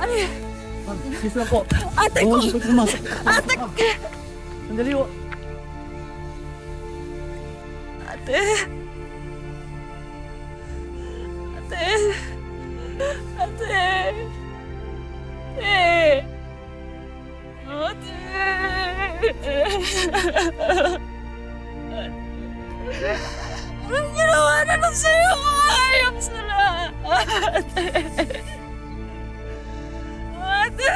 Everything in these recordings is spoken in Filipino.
Ay, Ma'am, please lang po. ate ko! Oo, pumasok. Ate ko! Sandali po. Ate! Ate! Ate! Ate! Anong ginawa na lang sa'yo? Ayok sila! Ate! Ate!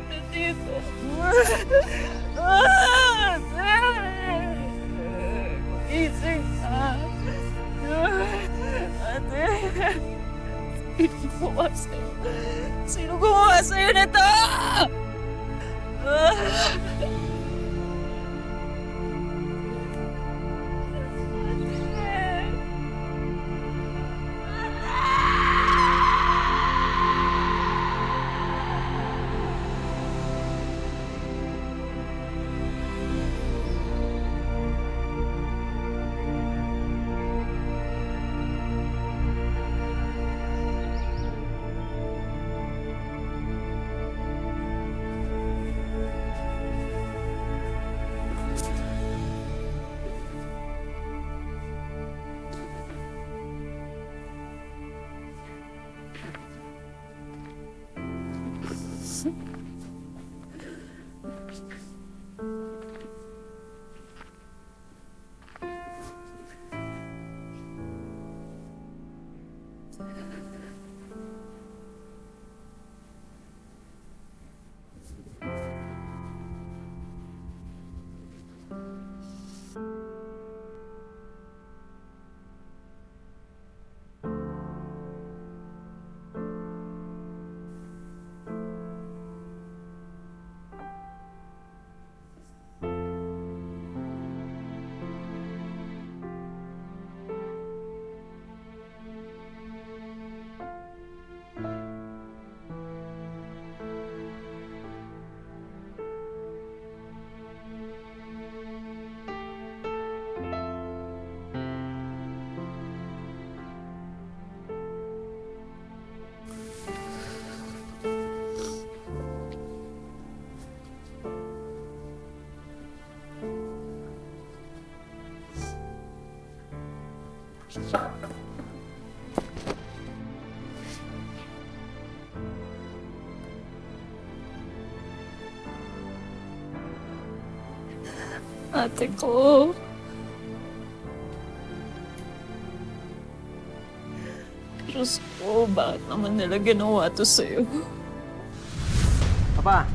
Nandito. Ising ka. Ate. Sino gumawa sa'yo? Sino gumawa sa'yo nito? Ate ko. Diyos ko, bakit naman nila ginawa to sa'yo? Papa,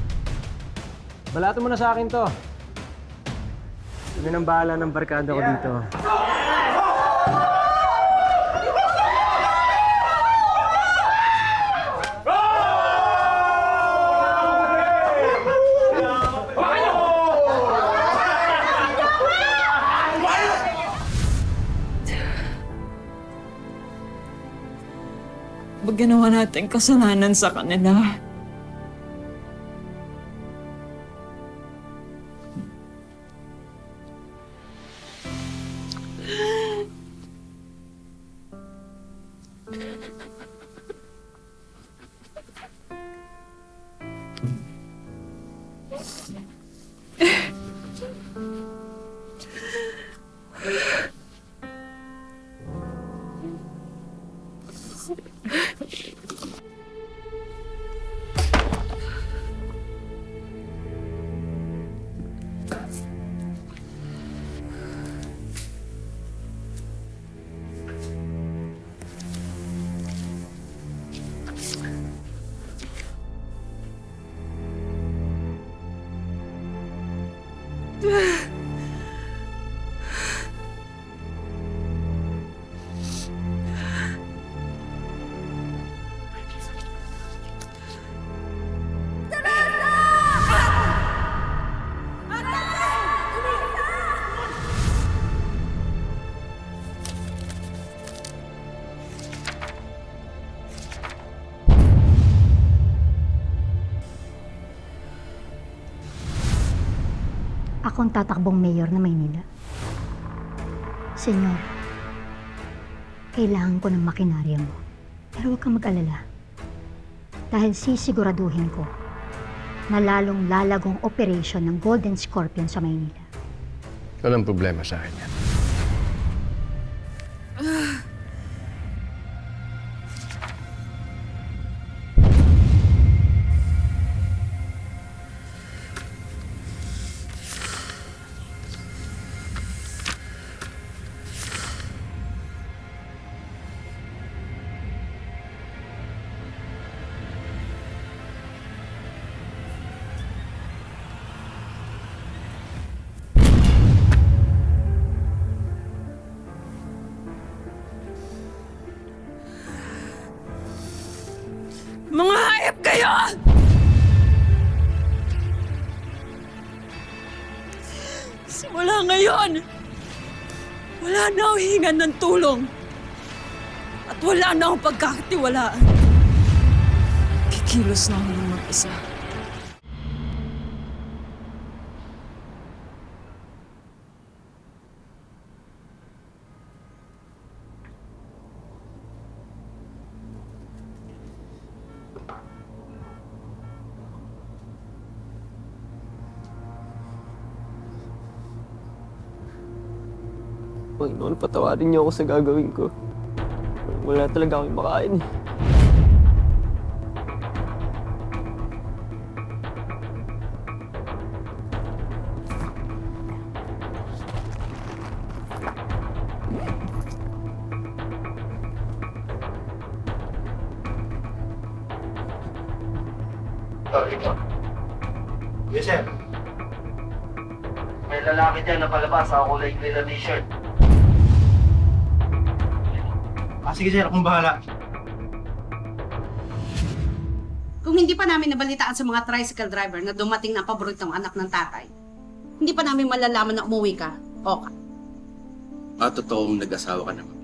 balato mo na sa akin to. Kami nang bahala ng barkada ko dito. Pag ginawa natin kasalanan sa kanila, akong tatakbong mayor na Maynila. Senyor, kailangan ko ng makinarya mo. Pero huwag kang mag-alala. Dahil sisiguraduhin ko na lalong lalagong operation ng Golden Scorpion sa Maynila. Walang problema sa akin yan. Mga hayop kayo! Simula ngayon, wala na akong hingan ng tulong. At wala na akong pagkakatiwalaan. Kikilos na ako ng mag-isa. Panginoon, patawarin niyo ako sa gagawin ko. Wala talaga akong makain. Yes, sir. May lalaki dyan na palabas sa kulay green na t-shirt. Sige sir, akong bahala. Kung hindi pa namin nabalitaan sa mga tricycle driver na dumating na paboritong anak ng tatay, hindi pa namin malalaman na umuwi ka, Oka. Totoong nag-asawa ka naman.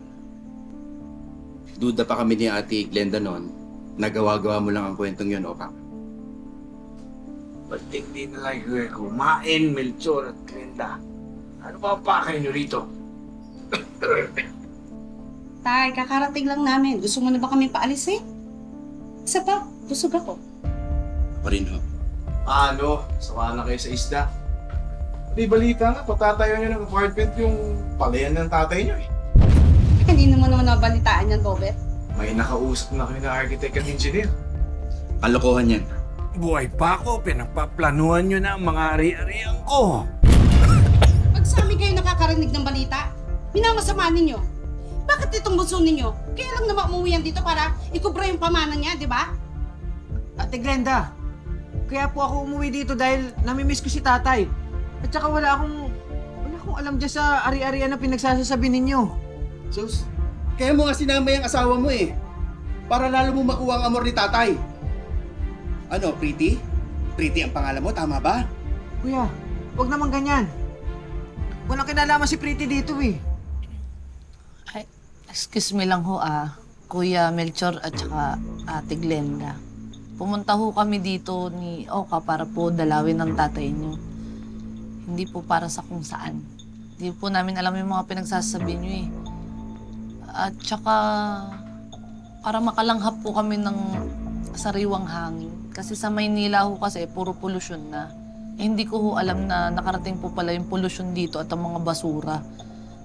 Duda pa kami ni Ate Glenda noon, nagawa-gawa mo lang ang kwentong yun, Oka. Ba't hindi na lang kayo kumain, Melchor at Glenda? Ano ba ang pakay nyo rito? Tay, kakarating lang namin. Gusto mo na ba kami paalisin? Isa pa, busog ako. Pa rin, ho. Ano? Sawa na kayo sa isda. Di balita nga, patatayo nyo ng apartment yung palayan ng tatay nyo eh. Hindi naman nabalitaan yan, Bobet. May nakausap na kayo ng architect at engineer. Kalokohan yan. Buhay pa ako, pinagpaplanuhan nyo na ang mga ari-arian ko. Pag sa amin kayo nakakarinig ng balita, minamasama ninyo. Bakit itong bunso ninyo? Kaya lang naman umuwi yan dito para ikubra yung pamana niya, di ba? Ate Glenda, kaya po ako umuwi dito dahil namimiss ko si tatay. At saka wala akong alam dyan sa ari-arian na pinagsasasabi ninyo. Sus, kaya mo nga sinama yung asawa mo eh. Para lalo mo makuha ang amor ni tatay. Ano, Pretty? Pretty ang pangalan mo, tama ba? Kuya, wag naman ganyan. Walang kinalaman si Pretty dito eh. Excuse me lang ho Kuya Melchor at saka Ate Glenda. Pumunta ho kami dito ni Oka para po dalawin ng tatay niyo. Hindi po para sa kung saan. Hindi po namin alam yung mga pinagsasabi niyo eh. At saka para makalanghap po kami ng sariwang hangin. Kasi sa Maynila ho kasi puro pollution na. Hindi ko ho alam na nakarating po pala yung pollution dito at ang mga basura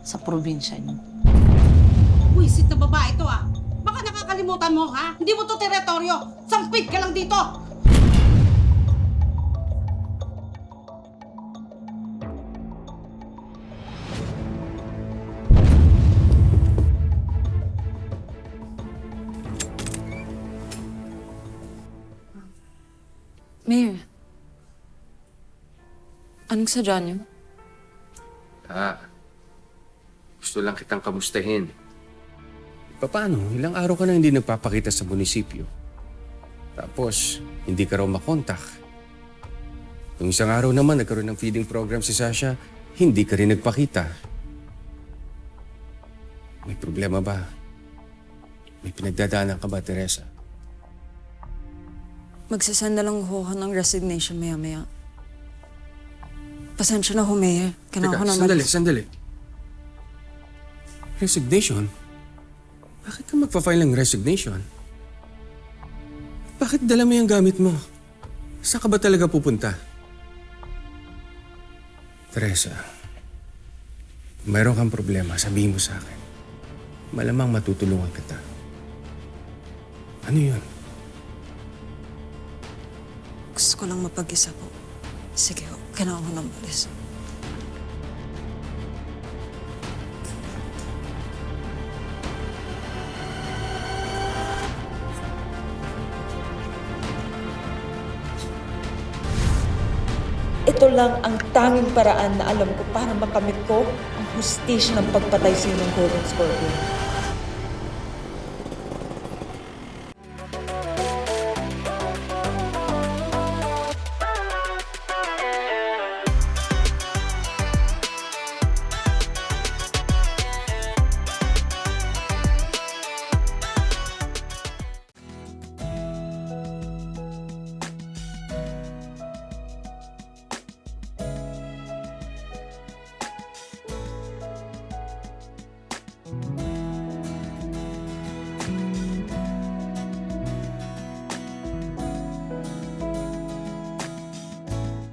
sa probinsya niyo. Wisit na babae ito Baka nakakalimutan mo, ha? Hindi mo to teritoryo. Sampid ka lang dito. Mayor, anong sadya niyo? Gusto lang kitang kamustahin. Paano? Ilang araw ka na hindi nagpapakita sa munisipyo. Tapos, hindi ka raw makontak. Nung isang araw naman, nagkaroon ng feeding program si Sasha, hindi ka rin nagpakita. May problema ba? May pinagdadaanan ka ba, Teresa? Magsasend na lang ho ng resignation maya-maya. Pasensya na ho, Mayor. Kailangan ko Teka, na sandali. Resignation? Bakit ka magpa-file ng resignation? Bakit dala mo yung gamit mo? Saan ka ba talaga pupunta? Teresa, kung mayroon kang problema, sabihin mo sa akin. Malamang matutulungan kita. Ano yun? Gusto ko lang mapag-isa po. Sige ho, kailangan ko na umalis. Ito lang ang tanging paraan na alam ko para makamit ko ang hustisya ng pagpatay sa ng Golden Scorpion.